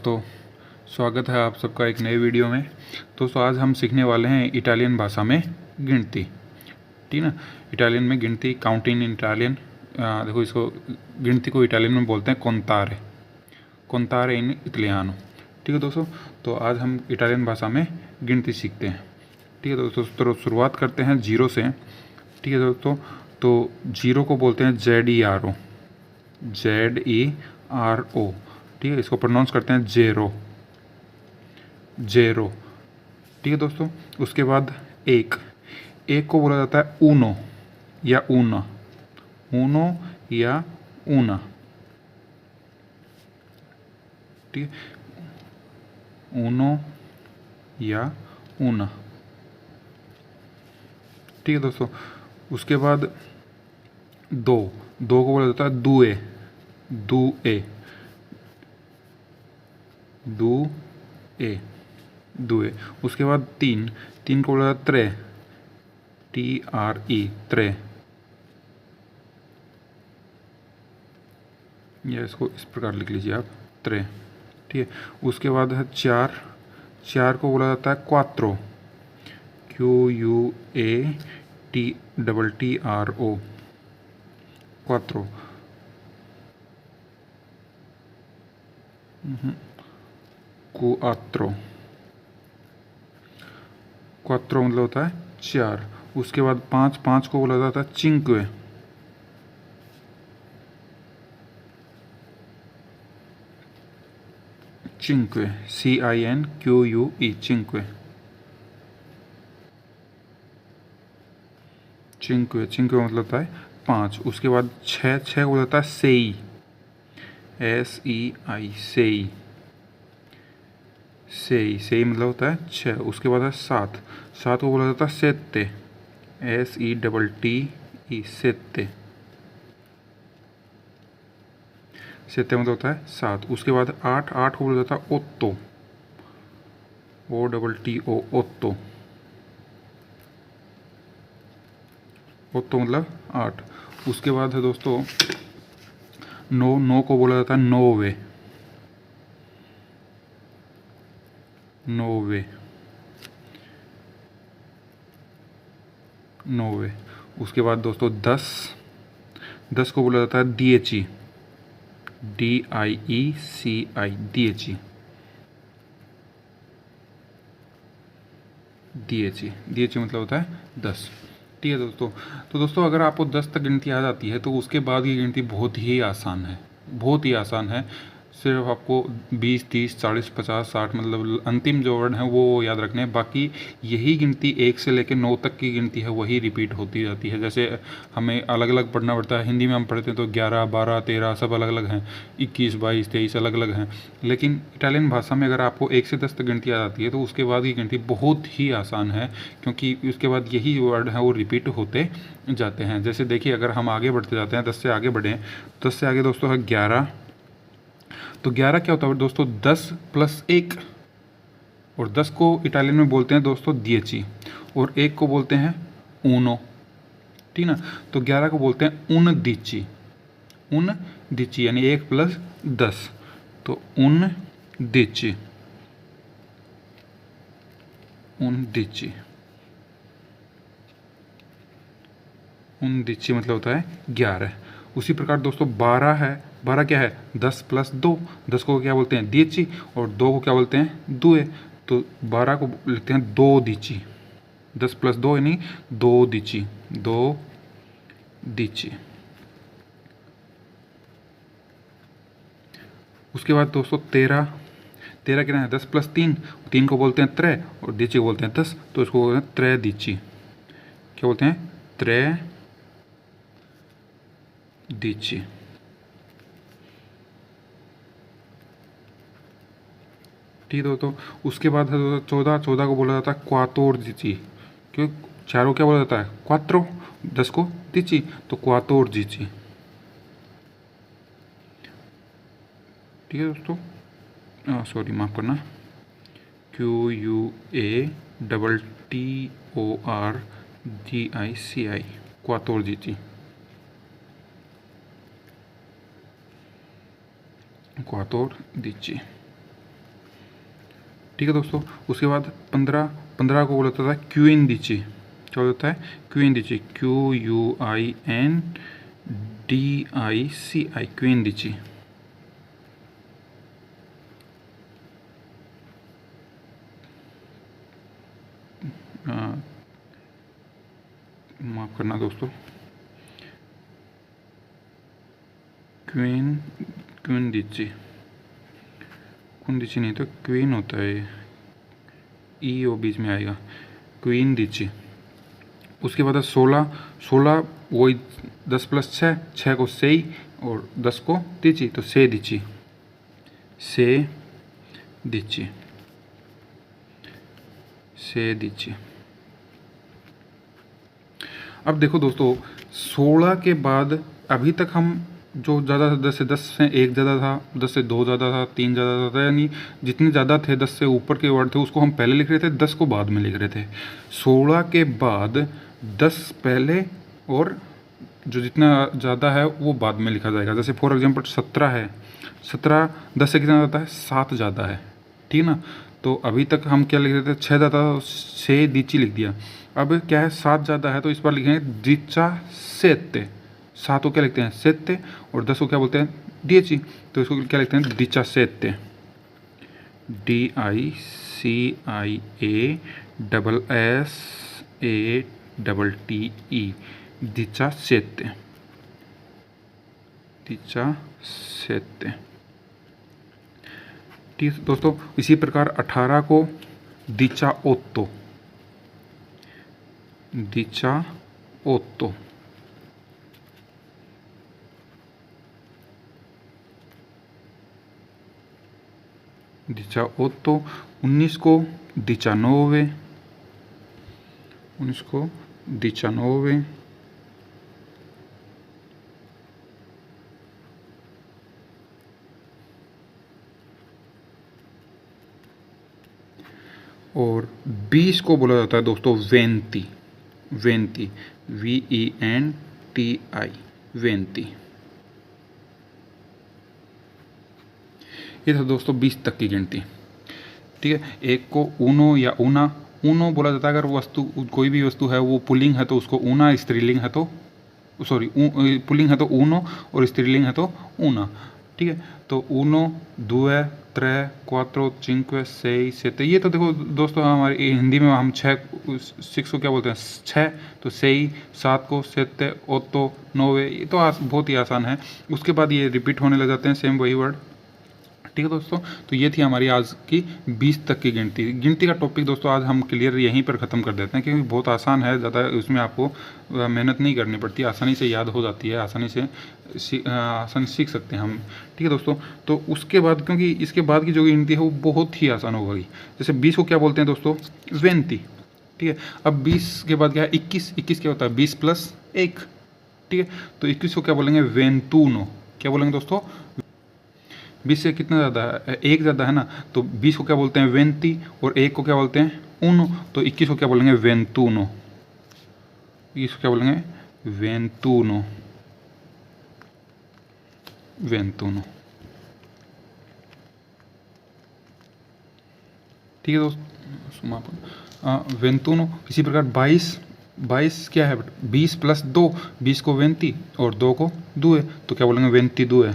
तो स्वागत है आप सबका एक नए वीडियो में। दोस्तों आज हम सीखने वाले हैं इटालियन भाषा में गिनती। ठीक ना, इटालियन में गिनती, काउंटिंग इन इटालियन। देखो, इसको गिनती को इटालियन में बोलते हैं कोंतारे, कोंतारे इन इटालियानो। ठीक है दोस्तों, तो आज हम इटालियन भाषा में गिनती सीखते हैं। ठीक है दोस्तों, तो शुरुआत करते हैं जीरो से। ठीक है दोस्तों, तो जीरो को बोलते हैं ZERO, ZERO। ठीक है, इसको प्रोनाउंस करते हैं जेरो, जेरो। ठीक है दोस्तों, उसके बाद एक, एक को बोला जाता है ऊनो या ऊना, ऊनो या ऊना। ठीक है, ऊनो या ऊना। ठीक है दोस्तों, उसके बाद दो, दो को बोला जाता है दुए, दुए, दुए, दुए। उसके बाद तीन, तीन को बोला जाता है TRE, त्रे। या इसको इस प्रकार लिख लीजिए आप, त्रे। ठीक है, उसके बाद है चार, चार को बोला जाता है quattro, QUATTRO, quattro. Quattro, quattro मतलब होता है चार। उसके बाद पाँच, पाँच को बोला जाता है चिंक्वे, चिंक्वे, CINQUE, चिंक्वे, चिंक्वे, चिंक्वे मतलब होता है पाँच। उसके बाद छः, छः को बोला जाता है सेई, SEI, सेई, सेई, सेई मतलब होता है छः। उसके बाद है सात, सात को बोला जाता है सेत्ते, SETTE, सेत्ते, सेत्ते मतलब होता है सात। उसके बाद आठ, आठ को बोला जाता है ओत्तो, OTTO, ओत्तो, ओत्तो मतलब आठ। उसके बाद है दोस्तों नौ, नौ को बोला जाता है नोवे, नोवे, नोवे। उसके बाद दोस्तों दस, दस को बोला जाता है DHE, DIECI, DHE, DHE, DHE मतलब होता है दस। ठीक है दोस्तों, तो दोस्तों अगर आपको 10 तक गिनती आ जाती है तो उसके बाद की गिनती बहुत ही आसान है, बहुत ही आसान है। सिर्फ आपको 20, 30, 40, 50, 60 मतलब अंतिम जो वर्ड है वो याद रखने हैं। बाकी यही गिनती 1 से लेकर 9 तक की गिनती है वही रिपीट होती जाती है। जैसे हमें अलग अलग पढ़ना पड़ता है, हिंदी में हम पढ़ते हैं तो 11, 12, 13 सब अलग अलग हैं, 21, 22, 23 अलग अलग हैं। लेकिन इटालियन भाषा में अगर आपको 1 से 10 तक गिनती आ जाती है तो उसके बाद की गिनती बहुत ही आसान है, क्योंकि उसके बाद यही वर्ड है वो रिपीट होते जाते हैं। जैसे देखिए, अगर हम आगे बढ़ते जाते हैं, 10 से आगे बढ़ें, 10 से आगे दोस्तों है 11। तो 11 क्या होता है दोस्तों, 10 प्लस 1। और 10 को इटालियन में बोलते हैं दोस्तों 10, और 1 को बोलते हैं ऊनो। ठीक ना, तो 11 को बोलते हैं 11, 11 यानी 1 प्लस 10, तो 11, 11, 11 मतलब होता है 11। उसी प्रकार दोस्तों 12 है, 12 क्या है, 10 प्लस 2, 10 को क्या बोलते हैं 10, और 2 को क्या बोलते हैं 2। तो 12 को लिखते हैं 2, 10 प्लस 2 यानी 2, 2। उसके बाद दोस्तों 13, 13 कितना है, 10 प्लस 3, 3 को बोलते हैं 3 और 10 को बोलते हैं 10, तो इसको बोलते हैं 3, क्या बोलते हैं 3। ठीक है दोस्तों, उसके बाद है दोस्तों 14, 14 को बोला जाता है क्वातोर दीची, क्यों, चारों क्या बोला जाता है क्वात्रो, 10 को दीची, तो क्वातोर दीची। ठीक है दोस्तों, सॉरी माफ़ करना, QUATTORGICI, क्वातोर दीची, क्वातोर दीची। ठीक है दोस्तों। उसके बाद 15 को बोला जाता है क्विंडिची। क्या होता है? क्विंडिची, QUINDICI, क्विंडिची। माफ करना दोस्तों, क्विंडिची नहीं तो क्वीन होता है, ई ओ बीच में आएगा, क्विंडिची। उसके बाद 16 वही 10 + 6, 6 को सेई और 10 को दिची, तो से दिची। अब देखो दोस्तों, 16 के बाद अभी तक हम जो ज़्यादा था 10 से 1 ज़्यादा था, 10 से 2 ज़्यादा था, 3 ज़्यादा था, यानी जितने ज़्यादा थे 10 से ऊपर के वर्ड थे उसको हम पहले लिख रहे थे, 10 को बाद में लिख रहे थे। 16 के बाद 10 पहले और जो जितना ज़्यादा है वो बाद में लिखा जाएगा। जैसे फॉर एग्जांपल 17 है, 17 10 से कितना ज़्यादा है? 7 ज़्यादा है, ठीक है ना। तो अभी तक हम क्या लिख रहे थे? 6 ज़्यादा था, 6 दीची लिख दिया। अब क्या है? 7 ज़्यादा है, तो इस बार लिखेंगे दिचा सेते। 7 को क्या लिखते हैं? सेते, और 10 को क्या बोलते हैं? दिची, तो इसको क्या लिखते हैं? दिचा सेते, DICIASSATTE, दिचा सेते। ठीक है दोस्तों। इसी प्रकार 18 को दिचा ओत्तो, दिचा ओत्तो। 19 को दिचा नोवे, और 20 को बोला जाता है दोस्तों वेंती, VENTI, वेंती। ये था दोस्तों 20 तक की गिनती, ठीक है। एक को ऊनो या ऊना, ऊनो बोला जाता है अगर वस्तु, कोई भी वस्तु है वो पुल्लिंग है तो उसको ऊना, स्त्रीलिंग है तो पुल्लिंग है तो ऊनो और स्त्रीलिंग है तो ऊना, ठीक है। तो ऊनो, दुए, त्रे, क्वात्रो, चिंक्वे, सेई, सेते। ये तो देखो दोस्तों हमारी हिंदी में हम 6 को क्या बोलते हैं? 6, तो सेई। 7 को सेते, ओतो, नोवे। ये तो बहुत ही आसान है। उसके बाद ये रिपीट होने लग जाते हैं, सेम वही वर्ड, ठीक है दोस्तों। तो ये थी हमारी आज की 20 तक की गिनती का टॉपिक दोस्तों। आज हम क्लियर यहीं पर ख़त्म कर देते हैं, क्योंकि बहुत आसान है, ज़्यादा उसमें आपको मेहनत नहीं करनी पड़ती, आसानी से याद हो जाती है, आसानी से सीख सकते हैं हम, ठीक है दोस्तों। तो उसके बाद, क्योंकि इसके बाद की जो गिनती है वो बहुत ही आसान होगी। जैसे 20 को क्या बोलते हैं दोस्तों? वेंती, ठीक है। अब 20 के बाद क्या है? 21 क्या होता है? 20 + 1, ठीक है। तो 21 को क्या बोलेंगे? वेंतूनो। क्या बोलेंगे दोस्तों? 20 से कितना ज़्यादा है? 1 ज़्यादा है ना, तो 20 को क्या बोलते हैं? वेंती, और 1 को क्या बोलते हैं? ऊनो। तो 21 को क्या बोलेंगे? वेंतूनो। 21 को क्या बोलेंगे? वेंतूनो, ठीक है दोस्तों। वेंतूनो। इसी प्रकार 22 क्या है? 20 + 2, 20 को वेंती और 2 को दुए, तो क्या बोलेंगे? वेंती दुए,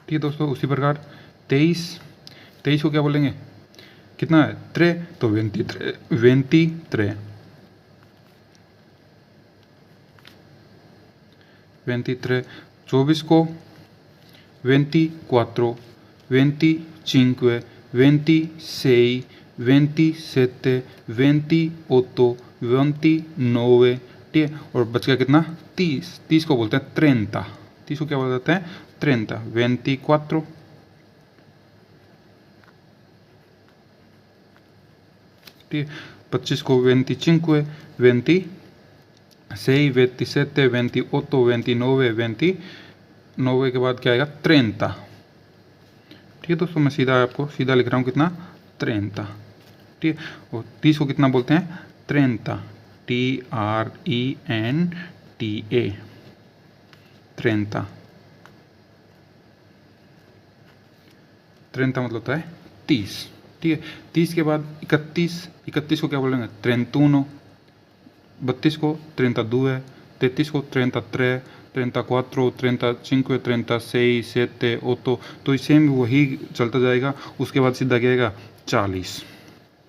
ठीक है दोस्तों। उसी प्रकार 23 को क्या बोलेंगे? कितना है? 3, तो वेंती त्रे। 24 को वेंती क्वात्रो, वेंती चिंक्वे, वेंती सेई, वेंती सेते, वेंती ओतो, वेंती नोवे, ठीक है। और बच गया कितना? 30 को बोलते हैं 30। 30 को क्या बोला जाता है? 30, वेंती क्वात्रो, ठीक है। 25 को वेंती चिंक्वे, वेंती सेई, वेंती सेते, वेंती ओतो, वेंती नोवे, वेंती नोवे के बाद क्या आएगा? 30, ठीक है दोस्तों। मैं सीधा लिख रहा हूँ, कितना? 30, ठीक है। और 30 को कितना बोलते हैं? 30, TRENTA, ट्रेंता। ट्रेंता मतलब होता है 30। ठीक है, 30 के बाद 31, 31 को क्या बोलेंगे? ट्रेंतुनो। 32 को 32, 33 को 33, 34, 35, 36, 7, 8। तो सेम वही चलता जाएगा। उसके बाद सीधा क्या आएगा? 40।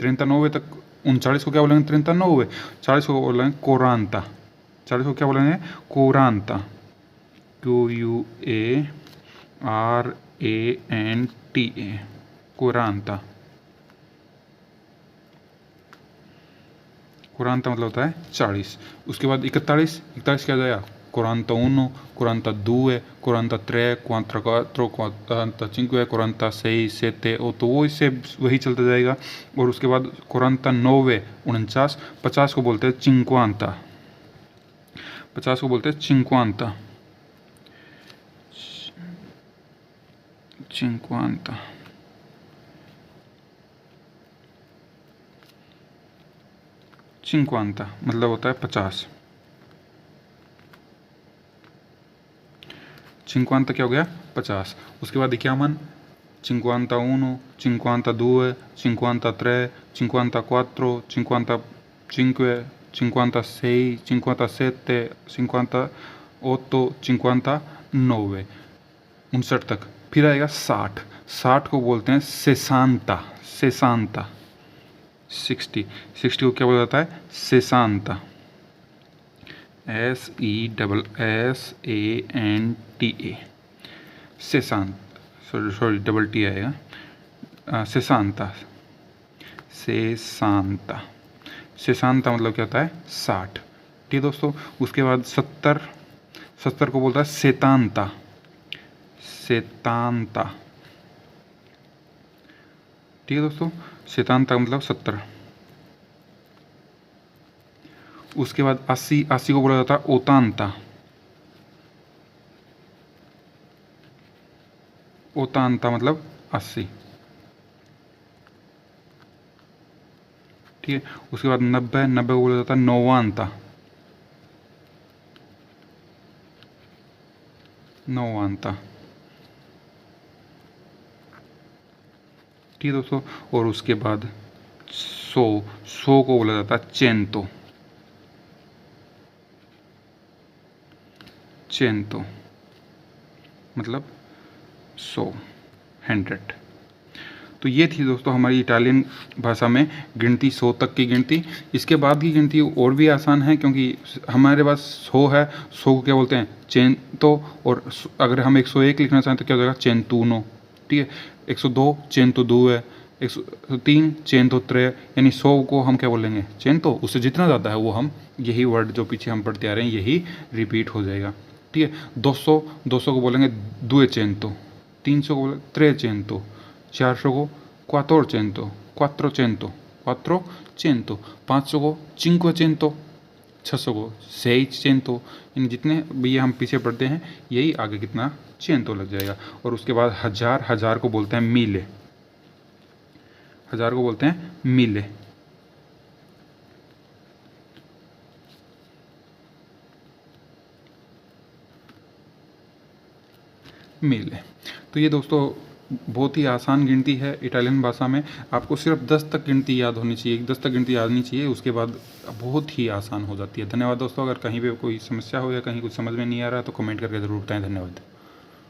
39 तक, 39 को क्या बोलेंगे? 39। 40 को बोलेंगे कोरांता। 40 को क्या बोलेंगे? कोरांता। QUARANTA, कोरांता। कोरांता मतलब होता है 40। उसके बाद 41, 41 क्या जाएगा? 41, 42, 43, 44, 45, 46, 7, 8। तो वो इससे वही चलता जाएगा। और उसके बाद 49, 49, 50 को बोलते हैं चिंक्वांता। 50 को बोलते हैं चिंक्वांता, चिंक्वांता। चिंक्वांता मतलब होता है 50। चिंक्वांता क्या हो गया? 50। उसके बाद 51, 51, 52, 53, 54, 55, 56, 57, 58, 59, 59 तक। फिर आएगा 60। 60 को बोलते हैं सेसांता, सेसांता। 60, 60 को क्या बोला जाता है? सेसांता, SESSANTA, सेसांत। सॉरी डबल टी आएगा। सेसांता, सेसांता। सेसांता मतलब क्या होता है? 60। ठीक है दोस्तों। उसके बाद 70, 70 को बोलता है सेतांता, सेतांता। ठीक है दोस्तों, सेतांता मतलब 70। उसके बाद 80, 80 को बोला जाता है ओतांता, ओतांता मतलब 80। ठीक है। उसके बाद 90, 90 को बोला जाता है नौवांता, नौवांता। ठीक है दोस्तों। और उसके बाद 100, 100 को बोला जाता है चेंतो, चेंतो मतलब 100, 100। तो ये थी दोस्तों हमारी इटालियन भाषा में गिनती, 100 तक की गिनती। इसके बाद की गिनती और भी आसान है, क्योंकि हमारे पास 100 है। 100 को क्या बोलते हैं? चेंतो। और अगर हम 101 लिखना चाहें तो क्या हो जाएगा? चेंतूनो। ठीक है। 102 चेंतो दो है, 103 चेंतो त्रे। यानी 100 को हम क्या बोलेंगे? चेंतो। उससे जितना ज़्यादा है वो हम यही वर्ड जो पीछे हम पढ़ते आ रहे हैं यही रिपीट हो जाएगा। ठीक है। 200, 200 को बोलेंगे दुए चेंतो। 300 को बोलेंगे त्रे चेंतो। 400 को quattrocento, 400, 400। 500 को 500, 600 को 600। इन जितने भी ये हम पीछे पढ़ते हैं यही आगे कितना? चेंतो लग जाएगा। और उसके बाद 1000, 1000 को बोलते हैं मिले, 1000 को बोलते हैं मिले। मिले। तो ये दोस्तों बहुत ही आसान गिनती है इटालियन भाषा में। आपको सिर्फ 10 तक गिनती याद होनी चाहिए, 10 तक गिनती याद नहीं चाहिए, उसके बाद बहुत ही आसान हो जाती है। धन्यवाद दोस्तों। अगर कहीं पे कोई समस्या हो या कहीं कुछ समझ में नहीं आ रहा है तो कमेंट करके ज़रूर बताएं। धन्यवाद।